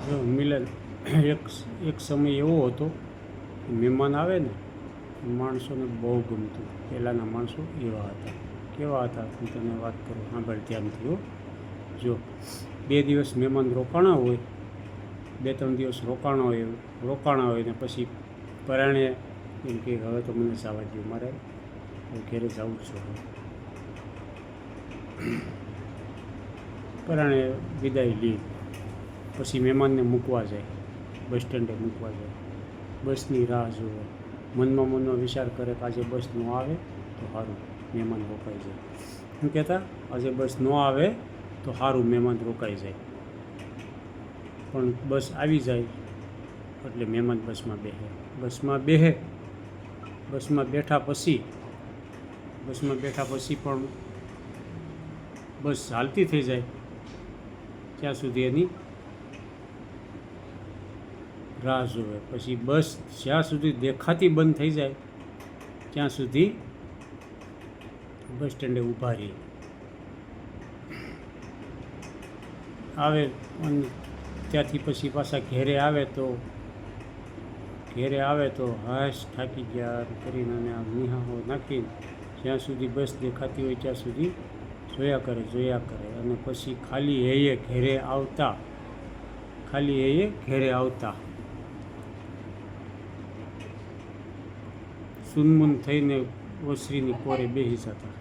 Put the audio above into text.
જો મિલન એક એક સમય એવો હતો, મહેમાન આવે ને માણસોને બહુ ગમતું. પહેલાંના માણસો એવા હતા. કેવા હતા હું તને વાત કરું, સાંભળ ધ્યાનથી હો. જો 2 દિવસ મહેમાન રોકાણા હોય, 2-3 દિવસ રોકાણા હોય ને પછી પરાણે એમ કે હવે તો મને જવા દો, મારે ઘરે જવું છે. પરાણે વિદાય લે, પછી મહેમાનને મૂકવા જાય, બસ સ્ટેન્ડે મૂકવા જાય, બસની રાહ જુએ, મનમાં વિચાર કરે કે આજે બસ ન આવે તો સારું, મહેમાન રોકાઈ જાય. શું કહેતા? આજે બસ ન આવે તો સારું, મહેમાન રોકાઈ જાય. પણ બસ આવી જાય એટલે મહેમાન બસમાં બેઠા પછી પણ બસ ચાલતી થઈ જાય ત્યાં સુધી એની રાહ જુએ. પછી બસ જ્યાં સુધી દેખાતી બંધ થઈ જાય ત્યાં સુધી બસ સ્ટેન્ડે ઊભા રહી આવે. અને ત્યાંથી પછી પાછા ઘેરે આવે તો હાશ થાકી ગયા કરીને અને આ નિહાળો નાખીને જ્યાં સુધી બસ દેખાતી હોય ત્યાં સુધી જોયા કરે અને પછી ખાલી હૈયે ઘેરે આવતા સુનમુન થઈને ઓસરીની કોરે બેસી જતા.